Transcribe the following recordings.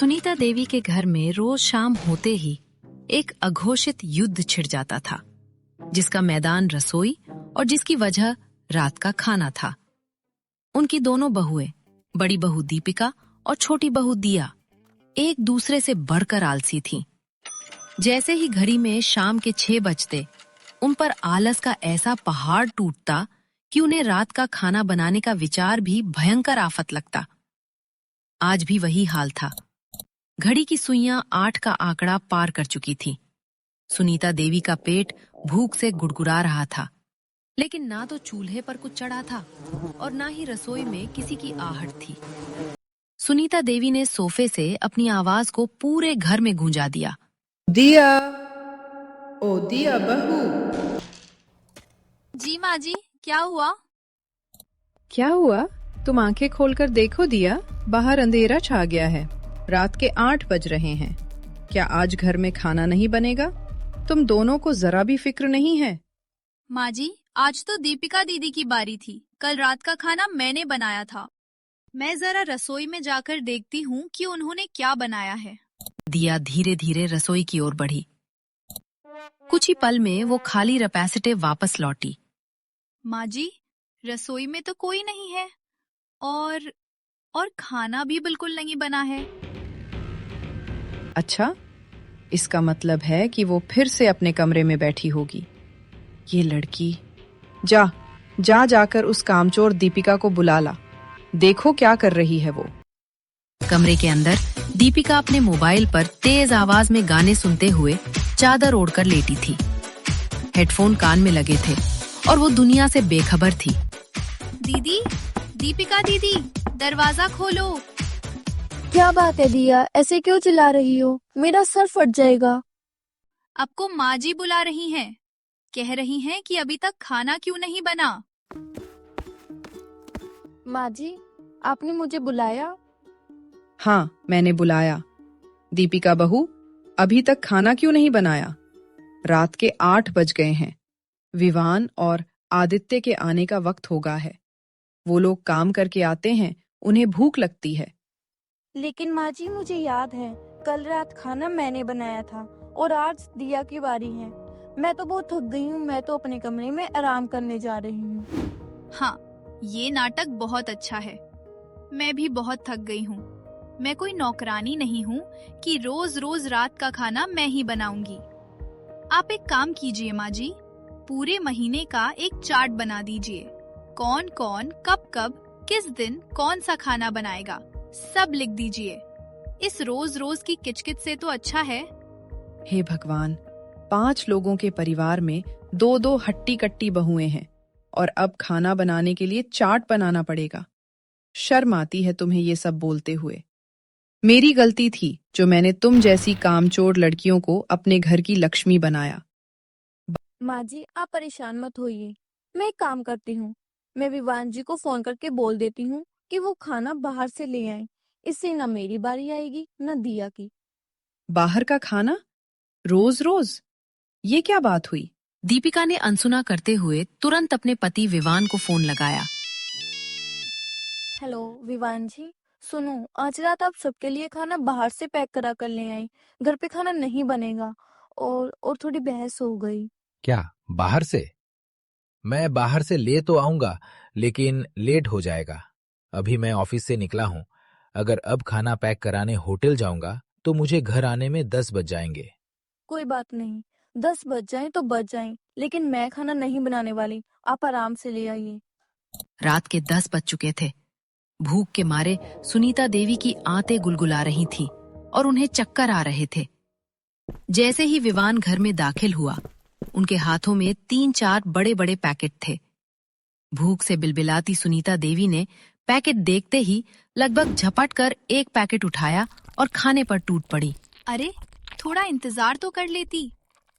सुनीता देवी के घर में रोज शाम होते ही एक अघोषित युद्ध छिड़ जाता था, जिसका मैदान रसोई और जिसकी वजह रात का खाना था। उनकी दोनों बहुएं, बड़ी बहू दीपिका और छोटी बहू दिया, एक दूसरे से बढ़कर आलसी थीं। जैसे ही घड़ी में शाम के 6 बजते, उन पर आलस का ऐसा पहाड़ टूटता कि उन्हें रात का खाना बनाने का विचार भी भयंकर आफत लगता। आज भी वही हाल था। घड़ी की सुइयां 8 का आंकड़ा पार कर चुकी थीं। सुनीता देवी का पेट भूख से गुड़गुड़ा रहा था, लेकिन ना तो चूल्हे पर कुछ चढ़ा था और ना ही रसोई में किसी की आहट थी। सुनीता देवी ने सोफे से अपनी आवाज को पूरे घर में गूंजा दिया। दिया, ओ दिया बहू। जी माँ जी, क्या हुआ? क्या हुआ? तुम आंखें खोलकर देखो दिया, बाहर अंधेरा छा गया है। रात के 8 बज रहे हैं। क्या आज घर में खाना नहीं बनेगा? तुम दोनों को जरा भी फिक्र नहीं है? माँ जी, आज तो दीपिका दीदी की बारी थी। कल रात का खाना मैंने बनाया था। मैं जरा रसोई में जाकर देखती हूँ कि उन्होंने क्या बनाया है। दिया धीरे धीरे रसोई की ओर बढ़ी। कुछ ही पल में वो खाली रपैसेटे वापस लौटी। माँ जी, रसोई में तो कोई नहीं है और खाना भी बिल्कुल नहीं बना है। अच्छा, इसका मतलब है कि वो फिर से अपने कमरे में बैठी होगी। ये लड़की, जाकर उस कामचोर दीपिका को बुला ला। देखो क्या कर रही है वो। कमरे के अंदर दीपिका अपने मोबाइल पर तेज आवाज में गाने सुनते हुए चादर ओढ़कर लेटी थी। हेडफोन कान में लगे थे और वो दुनिया से बेखबर थी। दीदी, दीपिका दीदी, दरवाजा खोलो। क्या बात है दिया, ऐसे क्यों चिल्ला रही हो? मेरा सर फट जाएगा। आपको माँ जी बुला रही हैं। कह रही हैं कि अभी तक खाना क्यों नहीं बना। माँ जी, आपने मुझे बुलाया? हाँ, मैंने बुलाया। दीपिका बहू, अभी तक खाना क्यों नहीं बनाया? रात के 8 बज गए हैं। विवान और आदित्य के आने का वक्त होगा है। वो लोग काम करके आते हैं, उन्हें भूख लगती है। लेकिन माँ जी, मुझे याद है कल रात खाना मैंने बनाया था और आज दिया की बारी है। मैं तो बहुत थक गई हूँ। मैं तो अपने कमरे में आराम करने जा रही हूँ। हाँ, ये नाटक बहुत अच्छा है। मैं भी बहुत थक गई हूँ। मैं कोई नौकरानी नहीं हूँ कि रोज रोज रात का खाना मैं ही बनाऊंगी। आप एक काम कीजिए माँ जी, पूरे महीने का एक चार्ट बना दीजिए। कौन कौन कब कब किस दिन कौन सा खाना बनाएगा, सब लिख दीजिए। इस रोज रोज की किचकिच से तो अच्छा है। हे भगवान, 5 लोगों के परिवार में 2-2 हट्टी कट्टी बहुएं हैं और अब खाना बनाने के लिए चार्ट बनाना पड़ेगा। शर्म आती है तुम्हें ये सब बोलते हुए। मेरी गलती थी जो मैंने तुम जैसी कामचोर लड़कियों को अपने घर की लक्ष्मी बनाया। माँ जी, आप परेशान मत होइए। मैं एक काम करती हूँ, मैं विवान जी को फोन करके बोल देती हूँ कि वो खाना बाहर से ले आए। इससे न मेरी बारी आएगी न दिया की। बाहर का खाना? रोज रोज? ये क्या बात हुई? दीपिका ने अनसुना करते हुए तुरंत अपने पति विवान को फोन लगाया। हेलो विवान जी, सुनो, आज रात आप सबके लिए खाना बाहर से पैक करा कर ले आई। घर पे खाना नहीं बनेगा। और थोड़ी बहस हो गई। क्या बाहर से? मैं बाहर से ले तो आऊंगा, लेकिन लेट हो जाएगा। अभी मैं ऑफिस से निकला हूं। अगर अब खाना पैक कराने होटल जाऊंगा तो मुझे घर आने में 10 बज जाएंगे। कोई बात नहीं, 10 बज जाए तो बज जाए, लेकिन मैं खाना नहीं बनाने वाली। आप आराम से ले आइए। रात के 10 बज चुके थे। भूख के मारे सुनीता देवी की आंतें गुलगुला रही थीं और उन्हें चक्कर आ रहे थे। जैसे ही विवान घर में दाखिल हुआ, उनके हाथों में 3-4 बड़े बड़े पैकेट थे। भूख से बिलबिलाती सुनीता देवी ने पैकेट देखते ही लगभग झपट कर एक पैकेट उठाया और खाने पर टूट पड़ी। अरे, थोड़ा इंतजार तो कर लेती।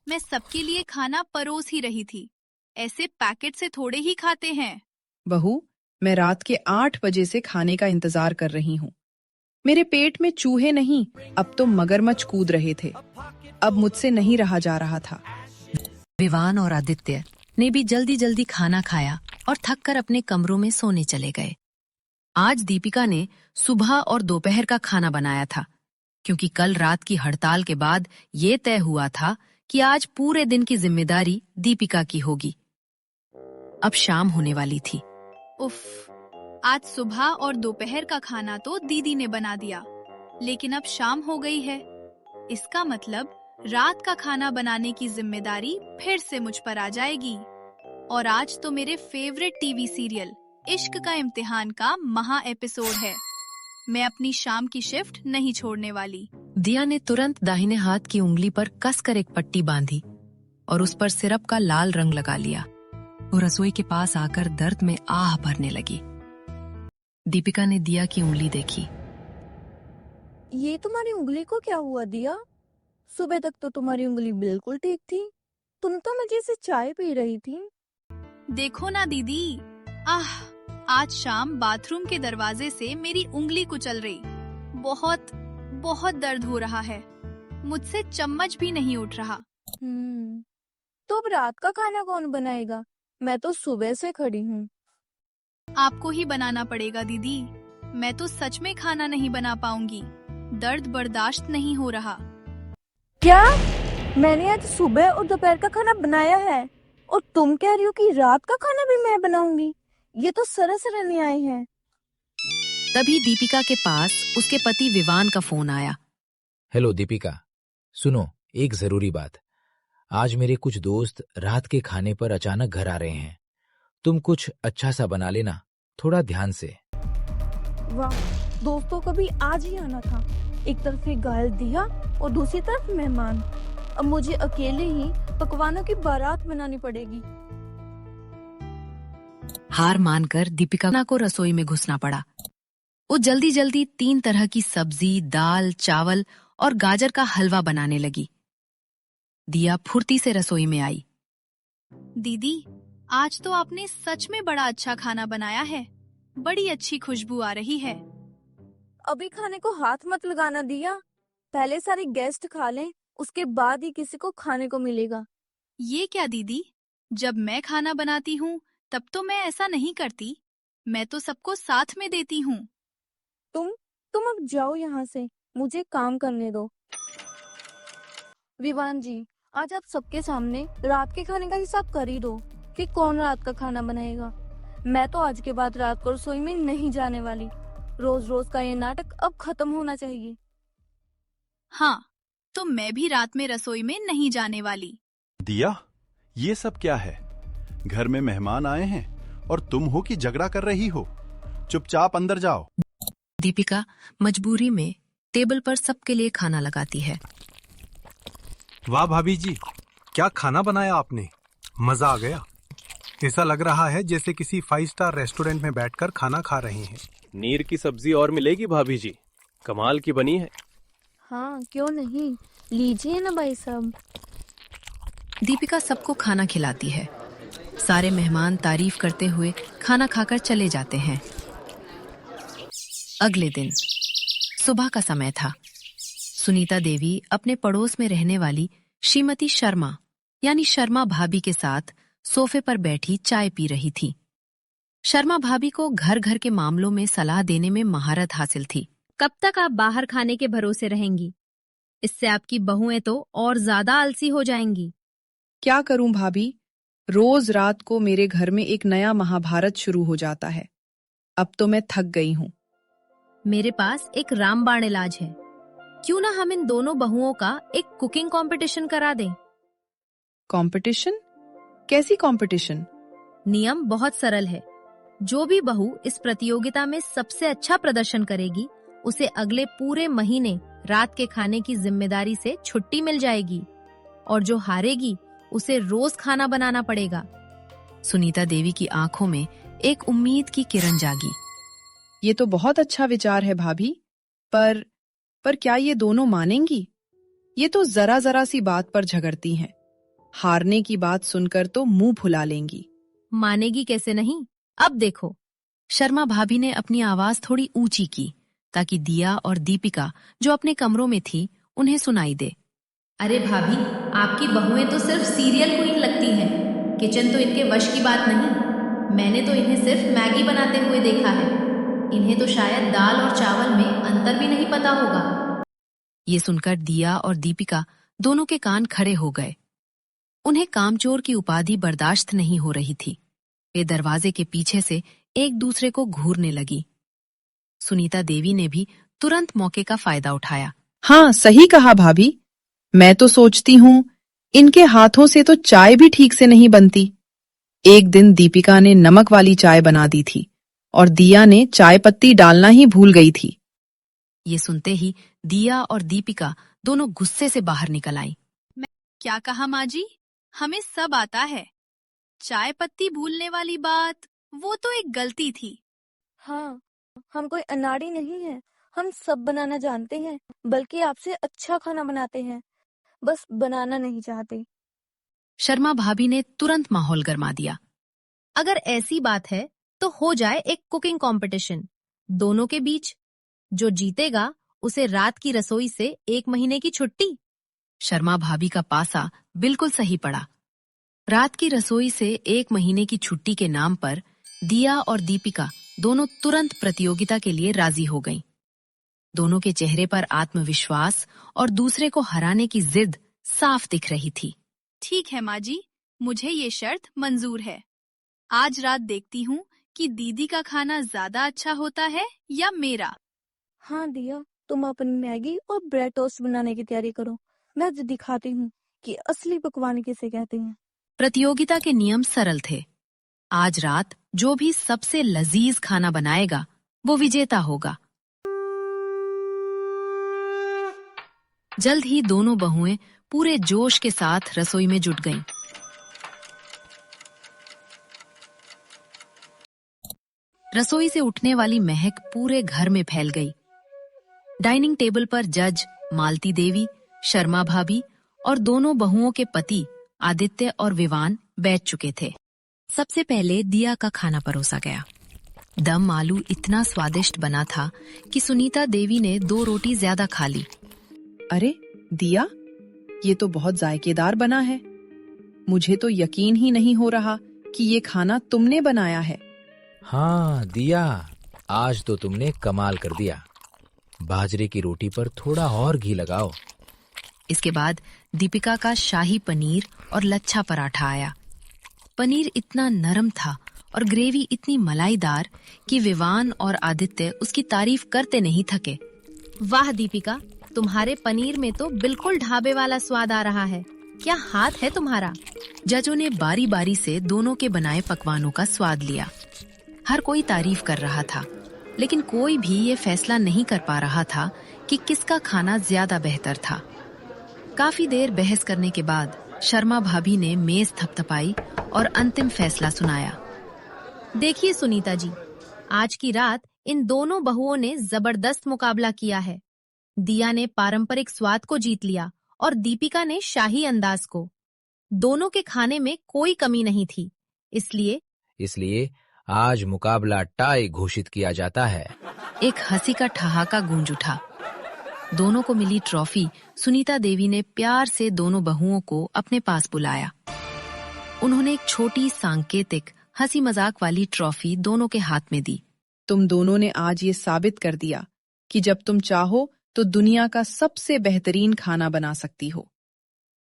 मैं सबके लिए खाना परोस ही रही थी। ऐसे पैकेट से थोड़े ही खाते हैं। बहू, मैं रात के 8 बजे से खाने का इंतजार कर रही हूँ। मेरे पेट में चूहे नहीं, अब तो मगरमच्छ कूद रहे थे। अब मुझसे नहीं रहा जा रहा था। विवान और आदित्य ने भी जल्दी जल्दी खाना खाया और थककर अपने कमरों में सोने चले गए। आज दीपिका ने सुबह और दोपहर का खाना बनाया था, क्योंकि कल रात की हड़ताल के बाद ये तय हुआ था कि आज पूरे दिन की जिम्मेदारी दीपिका की होगी। अब शाम होने वाली थी। उफ, आज सुबह और दोपहर का खाना तो दीदी ने बना दिया, लेकिन अब शाम हो गई है। इसका मतलब रात का खाना बनाने की जिम्मेदारी फिर से मुझ पर आ जाएगी। और आज तो मेरे फेवरेट टीवी सीरियल इश्क का इम्तिहान का महा एपिसोड है। मैं अपनी शाम की शिफ्ट नहीं छोड़ने वाली। दिया ने तुरंत दाहिने हाथ की उंगली पर कसकर एक पट्टी बांधी और उस पर सिरप का लाल रंग लगा लिया। वो रसोई के पास आकर दर्द में आह भरने लगी। दीपिका ने दिया की उंगली देखी। ये तुम्हारी उंगली को क्या हुआ दिया? सुबह तक तो तुम्हारी उंगली बिल्कुल ठीक थी। तुम तो मजे से चाय पी रही थी। देखो ना दीदी, आह, आज शाम बाथरूम के दरवाजे से मेरी उंगली कुचल रही। बहुत बहुत दर्द हो रहा है। मुझसे चम्मच भी नहीं उठ रहा। तो अब रात का खाना कौन बनाएगा? मैं तो सुबह से खड़ी हूँ। आपको ही बनाना पड़ेगा दीदी। मैं तो सच में खाना नहीं बना पाऊंगी। दर्द बर्दाश्त नहीं हो रहा। क्या? मैंने आज सुबह और दोपहर का खाना बनाया है और तुम कह रही हो कि रात का खाना भी मैं बनाऊंगी? ये तो सरासर अन्याय है। तभी दीपिका के पास उसके पति विवान का फोन आया। हेलो दीपिका, सुनो, एक जरूरी बात। आज मेरे कुछ दोस्त रात के खाने पर अचानक घर आ रहे हैं। तुम कुछ अच्छा सा बना लेना, थोड़ा ध्यान से। वाह, दोस्तों को भी आज ही आना था। एक तरफ ये घायल दिया और दूसरी तरफ मेहमान। अब मुझे अकेले ही पकवानों की बारात बनानी पड़ेगी। हार मानकर दीपिका को रसोई में घुसना पड़ा। वो जल्दी जल्दी 3 तरह की सब्जी, दाल, चावल और गाजर का हलवा बनाने लगी। दिया फुर्ती से रसोई में आई। दीदी, आज तो आपने सच में बड़ा अच्छा खाना बनाया है। बड़ी अच्छी खुशबू आ रही है। अभी खाने को हाथ मत लगाना दिया। पहले सारे गेस्ट खा लें, उसके बाद ही किसी को खाने को मिलेगा। ये क्या दीदी, जब मैं खाना बनाती हूँ तब तो मैं ऐसा नहीं करती। मैं तो सबको साथ में देती हूँ। तुम अब जाओ यहाँ से, मुझे काम करने दो। विवान जी, आज आप सबके सामने रात के खाने का हिसाब कर ही दो कि कौन रात का खाना बनाएगा। मैं तो आज के बाद रात को रसोई में नहीं जाने वाली। रोज रोज का ये नाटक अब खत्म होना चाहिए। हाँ, तो मैं भी रात में रसोई में नहीं जाने वाली। दिया, ये सब क्या है? घर में मेहमान आए हैं और तुम हो कि झगड़ा कर रही हो? चुपचाप अंदर जाओ। दीपिका मजबूरी में टेबल पर सबके लिए खाना लगाती है। वाह भाभी जी, क्या खाना बनाया आपने, मजा आ गया। ऐसा लग रहा है जैसे किसी 5 स्टार रेस्टोरेंट में बैठकर खाना खा रहे हैं। नीर की सब्जी और मिलेगी भाभी जी, कमाल की बनी है। हाँ, क्यों नहीं, लीजिए ना भाई साहब। दीपिका सबको खाना खिलाती है। सारे मेहमान तारीफ करते हुए खाना खाकर चले जाते हैं। अगले दिन सुबह का समय था। सुनीता देवी अपने पड़ोस में रहने वाली श्रीमती शर्मा यानी शर्मा भाभी के साथ सोफे पर बैठी चाय पी रही थी। शर्मा भाभी को घर घर के मामलों में सलाह देने में महारत हासिल थी। कब तक आप बाहर खाने के भरोसे रहेंगी? इससे आपकी बहुएं तो और ज्यादा आलसी हो जाएंगी। क्या करूं भाभी, रोज रात को मेरे घर में एक नया महाभारत शुरू हो जाता है। अब तो मैं थक गई हूँ। मेरे पास एक रामबाण इलाज है। क्यों ना हम इन दोनों बहुओं का एक कुकिंग कंपटीशन करा दें? कंपटीशन? कैसी कंपटीशन? नियम बहुत सरल है। जो भी बहू इस प्रतियोगिता में सबसे अच्छा प्रदर्शन करेगी, उसे अगले पूरे महीने रात के खाने की जिम्मेदारी से छुट्टी मिल जाएगी और जो हारेगी उसे रोज खाना बनाना पड़ेगा। सुनीता देवी की आंखों में एक उम्मीद की किरण जागी। ये तो बहुत अच्छा विचार है भाभी, पर क्या ये दोनों मानेंगी? ये तो जरा जरा सी बात पर झगड़ती हैं। हारने की बात सुनकर तो मुंह फुला लेंगी। मानेगी कैसे नहीं, अब देखो। शर्मा भाभी ने अपनी आवाज थोड़ी ऊंची की ताकि दिया और दीपिका जो अपने कमरों में थी उन्हें सुनाई दे। अरे भाभी, आपकी बहुएं तो सिर्फ सीरियल क्वीन लगती हैं। किचन तो इनके वश की बात नहीं। मैंने तो इन्हें सिर्फ मैगी बनाते हुए देखा है। इन्हें तो शायद दाल और चावल में अंतर भी नहीं पता होगा। ये सुनकर दिया और दीपिका दोनों के कान खड़े हो गए। उन्हें कामचोर की उपाधि बर्दाश्त नहीं हो रही थी। वे दरवाजे के पीछे से एक दूसरे को घूरने लगी। सुनीता देवी ने भी तुरंत मौके का फायदा उठाया। हाँ, सही कहा भाभी। मैं तो सोचती हूँ इनके हाथों से तो चाय भी ठीक से नहीं बनती। एक दिन दीपिका ने नमक वाली चाय बना दी थी और दिया ने चाय पत्ती डालना ही भूल गई थी। ये सुनते ही दिया और दीपिका दोनों गुस्से से बाहर निकल आई। क्या कहा माँ जी? हमें सब आता है। चाय पत्ती भूलने वाली बात, वो तो एक गलती थी। हाँ, हम कोई अनाड़ी नहीं है। हम सब बनाना जानते हैं, बल्कि आपसे अच्छा खाना बनाते हैं, बस बनाना नहीं चाहते। शर्मा भाभी ने तुरंत माहौल गरमा दिया। अगर ऐसी बात है तो हो जाए एक कुकिंग कंपटीशन दोनों के बीच। जो जीतेगा उसे रात की रसोई से 1 महीने की छुट्टी। शर्मा भाभी का पासा बिल्कुल सही पड़ा। रात की रसोई से 1 महीने की छुट्टी के नाम पर दिया और दीपिका दोनों तुरंत प्रतियोगिता के लिए राजी हो गईं। दोनों के चेहरे पर आत्मविश्वास और दूसरे को हराने की जिद साफ दिख रही थी। ठीक है माँ जी, मुझे ये शर्त मंजूर है। आज रात देखती हूँ कि दीदी का खाना ज्यादा अच्छा होता है या मेरा। हाँ दिया, तुम अपनी मैगी और ब्रेड टोस्ट बनाने की तैयारी करो। मैं आज दिखाती हूँ कि असली पकवान किसे कहते हैं। प्रतियोगिता के नियम सरल थे। आज रात जो भी सबसे लजीज खाना बनाएगा वो विजेता होगा। जल्द ही दोनों बहुएं पूरे जोश के साथ रसोई में जुट गईं। रसोई से उठने वाली महक पूरे घर में फैल गई। डाइनिंग टेबल पर जज मालती देवी, शर्मा भाभी और दोनों बहुओं के पति आदित्य और विवान बैठ चुके थे। सबसे पहले दिया का खाना परोसा गया। दम आलू इतना स्वादिष्ट बना था कि सुनीता देवी ने 2 रोटी ज्यादा खा ली। अरे दिया, ये तो बहुत जायकेदार बना है। मुझे तो यकीन ही नहीं हो रहा कि ये खाना तुमने बनाया है। हाँ दिया, आज तो तुमने कमाल कर दिया। बाजरे की रोटी पर थोड़ा और घी लगाओ। इसके बाद दीपिका का शाही पनीर और लच्छा पराठा आया। पनीर इतना नरम था और ग्रेवी इतनी मलाईदार कि विवान और आदित्य उसकी तारीफ करते नहीं थके। वाह दीपिका, तुम्हारे पनीर में तो बिल्कुल ढाबे वाला स्वाद आ रहा है। क्या हाथ है तुम्हारा। जजों ने बारी बारी से दोनों के बनाए पकवानों का स्वाद लिया। हर कोई तारीफ कर रहा था, लेकिन कोई भी ये फैसला नहीं कर पा रहा था कि किसका खाना ज्यादा बेहतर था। काफी देर बहस करने के बाद शर्मा भाभी ने मेज थपथपाई और अंतिम फैसला सुनाया। देखिए सुनीता जी, आज की रात इन दोनों बहुओं ने जबरदस्त मुकाबला किया है। दिया ने पारंपरिक स्वाद को जीत लिया और दीपिका ने शाही अंदाज को। दोनों के खाने में कोई कमी नहीं थी। इसलिए आज मुकाबला टाई घोषित किया जाता है। एक हंसी का ठहाका गूंज उठा। दोनों को मिली ट्रॉफी सुनीता देवी ने प्यार से दोनों बहुओं को अपने पास बुलाया। उन्होंने एक छोटी सांकेतिक हंसी मजाक वाली ट्रॉफी दोनों के हाथ में दी। तुम दोनों ने आज ये साबित कर दिया कि जब तुम चाहो तो दुनिया का सबसे बेहतरीन खाना बना सकती हो।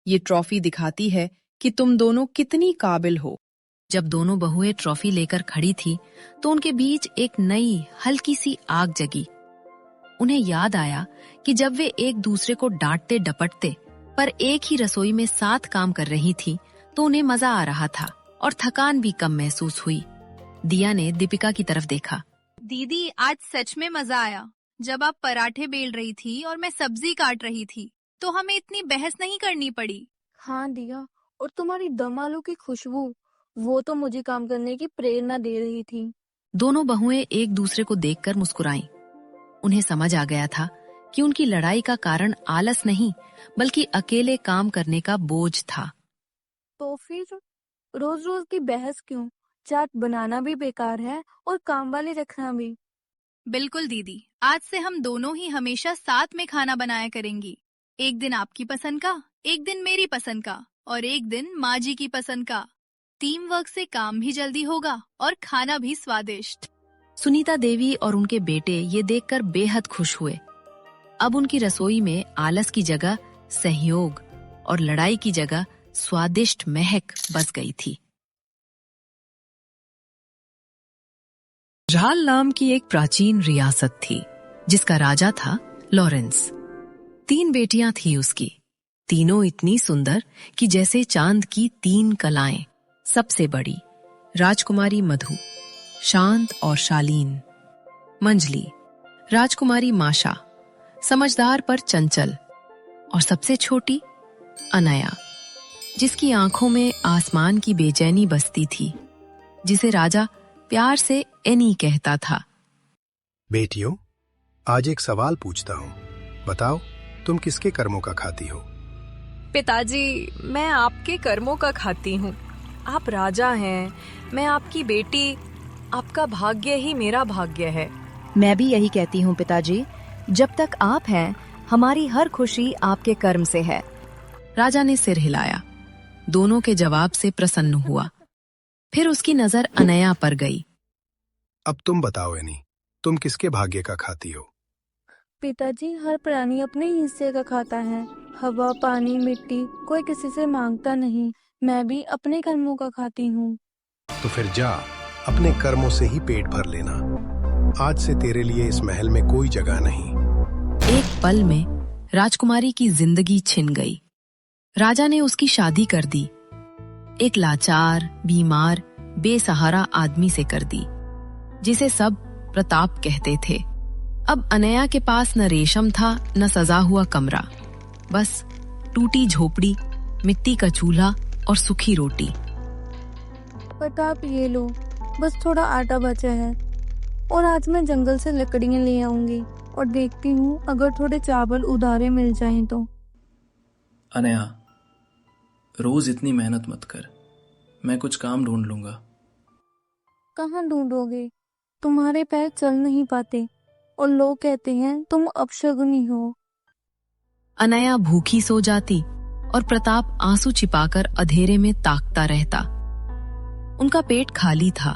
ये ट्रॉफी दिखाती है कि तुम दोनों कितनी काबिल हो। जब दोनों बहुएं ट्रॉफी लेकर खड़ी थी तो उनके बीच एक नई हल्की सी आग जगी। उन्हें याद आया कि जब वे एक दूसरे को डांटते डपटते पर एक ही रसोई में साथ काम कर रही थी तो उन्हें मजा आ रहा था और थकान भी कम महसूस हुई। दिया ने दीपिका की तरफ देखा। दीदी, आज सच में मजा आया। जब आप पराठे बेल रही थी और मैं सब्जी काट रही थी तो हमें इतनी बहस नहीं करनी पड़ी। हाँ दिया, और तुम्हारी दम आलू की खुशबू, वो तो मुझे काम करने की प्रेरणा दे रही थी। दोनों बहुएं एक दूसरे को देखकर मुस्कुराईं। उन्हें समझ आ गया था कि उनकी लड़ाई का कारण आलस नहीं बल्कि अकेले काम करने का बोझ था। तो फिर रोज रोज की बहस क्यों? चाट बनाना भी बेकार है और काम वाले रखना भी। बिल्कुल दीदी, आज से हम दोनों ही हमेशा साथ में खाना बनाया करेंगी। एक दिन आपकी पसंद का, एक दिन मेरी पसंद का और एक दिन माँ जी की पसंद का। टीम वर्क से काम भी जल्दी होगा और खाना भी स्वादिष्ट। सुनीता देवी और उनके बेटे ये देखकर बेहद खुश हुए। अब उनकी रसोई में आलस की जगह सहयोग और लड़ाई की जगह स्वादिष्ट महक बस गई थी। झाल नाम की एक प्राचीन रियासत थी जिसका राजा था लॉरेंस। 3 बेटियां थी उसकी, तीनों इतनी सुंदर कि जैसे चांद की 3 कलाएं। सबसे बड़ी राजकुमारी मधु, शांत और शालीन। मंजली राजकुमारी माशा, समझदार पर चंचल। और सबसे छोटी अनया, जिसकी आंखों में आसमान की बेचैनी बसती थी, जिसे राजा प्यार से एनी कहता था। बेटियों, आज एक सवाल पूछता हूँ, बताओ तुम किसके कर्मों का खाती हो? पिताजी, मैं आपके कर्मों का खाती हूँ। आप राजा हैं, मैं आपकी बेटी, आपका भाग्य ही मेरा भाग्य है। मैं भी यही कहती हूँ पिताजी, जब तक आप हैं हमारी हर खुशी आपके कर्म से है। राजा ने सिर हिलाया, दोनों के जवाब से प्रसन्न हुआ। फिर उसकी नजर अनया पर गई। अब तुम बताओ एनी, तुम किसके भाग्य का खाती हो? पिताजी, हर प्राणी अपने हिस्से का खाता है। हवा, पानी, मिट्टी, कोई किसी से मांगता नहीं। मैं भी अपने कर्मों का खाती हूँ। तो फिर जा, अपने कर्मों से ही पेट भर लेना। आज से तेरे लिए इस महल में कोई जगह नहीं। एक पल में राजकुमारी की जिंदगी छिन गई। राजा ने उसकी शादी कर दी, एक लाचार, बीमार, बेसहारा आदमी से कर दी, जिसे सब प्रताप कहते थे। अब अनया के पास न रेशम था, न सजा हुआ कमरा, बस टूटी झोपड़ी, मिट्टी का चूल्हा और सूखी रोटी। प्रताप, ये लो, बस थोड़ा आटा बचा है और आज मैं जंगल से लकड़ियां ले आऊंगी और देखती हूँ अगर थोड़े चावल उधारे मिल जाएं तो। अनया, रोज इतनी मेहनत मत कर, मैं कुछ काम ढूंढ लूंगा। कहाँ ढूंढोगे? तुम्हारे पैर चल नहीं पाते और लोग कहते हैं तुम अपशगुनी हो। अनया भूखी सो जाती और प्रताप आंसू छिपाकर अंधेरे में ताकता रहता। उनका पेट खाली था,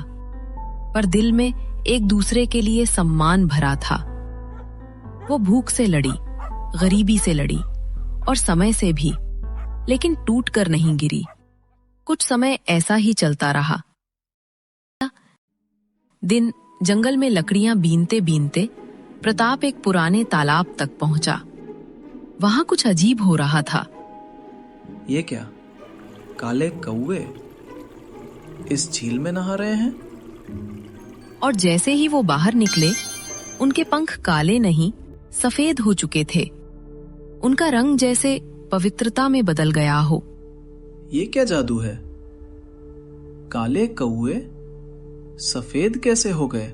पर दिल में एक दूसरे के लिए सम्मान भरा था। वो भूख से लड़ी, गरीबी से लड़ी और समय से भी, लेकिन टूट कर नहीं गिरी। कुछ समय ऐसा ही चलता रहा। दिन जंगल में लकड़ियां बीनते बीनते प्रताप एक पुराने तालाब तक पहुंचा। वहां कुछ अजीब हो रहा था। ये क्या? काले कौवे इस झील में नहा रहे हैं? और जैसे ही वो बाहर निकले, उनके पंख काले नहीं, सफेद हो चुके थे। उनका रंग जैसे पवित्रता में बदल गया हो। ये क्या जादू है? काले कौवे सफेद कैसे हो गए?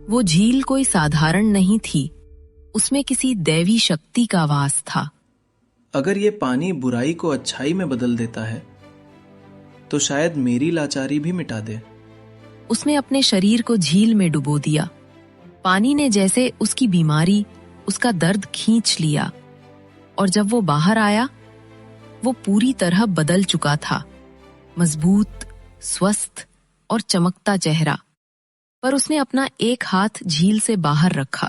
वो झील कोई साधारण नहीं थी, उसमें किसी दैवी शक्ति का वास था। अगर ये पानी बुराई को अच्छाई में बदल देता है, तो शायद मेरी लाचारी भी मिटा दे। उसने अपने शरीर को झील में डुबो दिया। पानी ने जैसे उसकी बीमारी, उसका दर्द खींच लिया। और जब वो बाहर आया, वो पूरी तरह बदल चुका था। मजबूत, स्वस्थ और चमकता चेहरा। पर उसने अपना एक हाथ झील से बाहर रखा।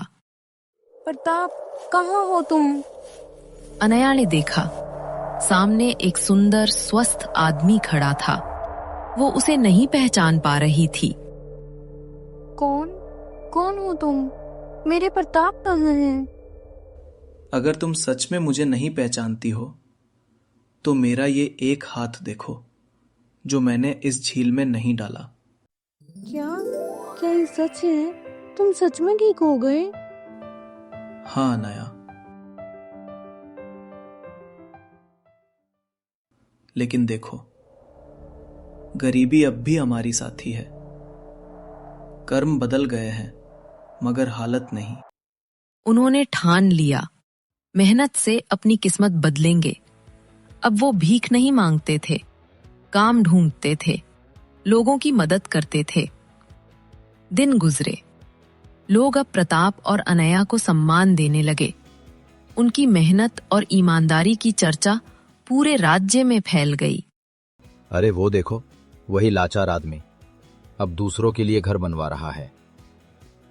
प्रताप, कहाँ हो तुम? अनया ने देखा, सामने एक सुंदर स्वस्थ आदमी खड़ा था। वो उसे नहीं पहचान पा रही थी। कौन हो तुम? मेरे प्रताप कहाँ हैं? अगर तुम सच में मुझे नहीं पहचानती हो, तो मेरा ये एक हाथ देखो, जो मैंने इस झील में नहीं डाला। क्या ये सच है? तुम सच में ठीक हो गए? हाँ अनया, लेकिन देखो, गरीबी अब भी हमारी साथी है। कर्म बदल गए हैं, मगर हालत नहीं। उन्होंने ठान लिया, मेहनत से अपनी किस्मत बदलेंगे। अब वो भीख नहीं मांगते थे, काम ढूंढते थे, लोगों की मदद करते थे। दिन गुजरे, लोग अब प्रताप और अनया को सम्मान देने लगे। उनकी मेहनत और ईमानदारी की चर्चा पूरे राज्य में फैल गई। अरे वो देखो, वही लाचार आदमी अब दूसरों के लिए घर बनवा रहा है।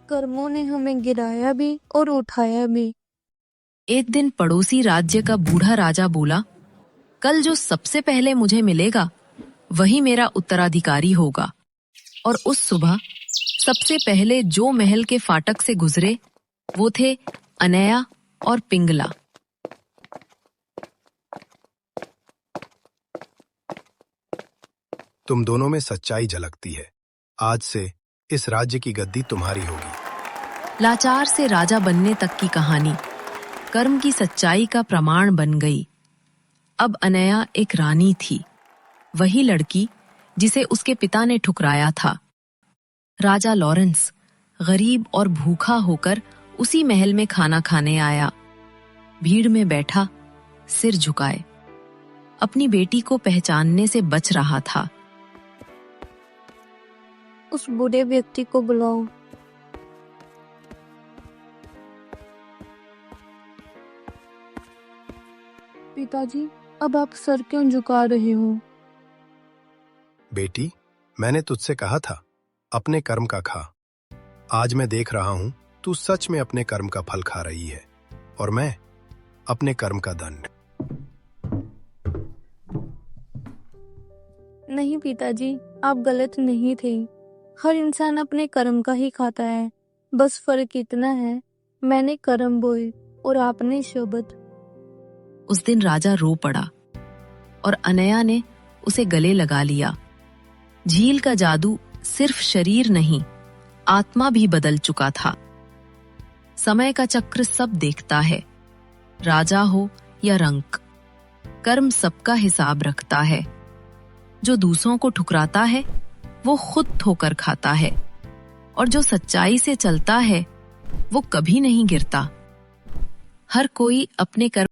कर्मों ने हमें गिराया भी और उठाया भी। एक दिन पड़ोसी राज्य का बूढ़ा राजा बोला, कल जो सबसे पहले मुझे मिलेगा वही मेरा उत्तराधिकारी होगा। और उस सुबह सबसे पहले जो महल के फाटक से गुजरे वो थे अनया और पिंगला। तुम दोनों में सच्चाई झलकती है। आज से इस राज्य की गद्दी तुम्हारी होगी। लाचार से राजा बनने तक की कहानी कर्म की सच्चाई का प्रमाण बन गई। अब अनया एक रानी थी, वही लड़की जिसे उसके पिता ने ठुकराया था। राजा लॉरेंस गरीब और भूखा होकर उसी महल में खाना खाने आया। भीड़ में बैठा, सिर झुकाए, अपनी बेटी को पहचानने से बच रहा था। उस बूढ़े व्यक्ति को बुलाओ। पिताजी, अब आप सर क्यों झुका रहे हो? बेटी, मैंने तुझसे कहा था अपने कर्म का खा। आज मैं देख रहा हूं तू सच में अपने कर्म का फल खा रही है और मैं अपने कर्म का दंड। नहीं पिताजी, आप गलत नहीं थे। हर इंसान अपने कर्म का ही खाता है। बस फर्क इतना है, मैंने कर्म बोए और आपने शब्द। उस दिन राजा रो पड़ा और अनया ने उसे गले लगा लिया। झील का जादू सिर्फ शरीर नहीं, आत्मा भी बदल चुका था। समय का चक्र सब देखता है, राजा हो या रंक, कर्म सबका हिसाब रखता है। जो दूसरों को ठुकराता है वो खुद ठोकर खाता है, और जो सच्चाई से चलता है वो कभी नहीं गिरता। हर कोई अपने कर्म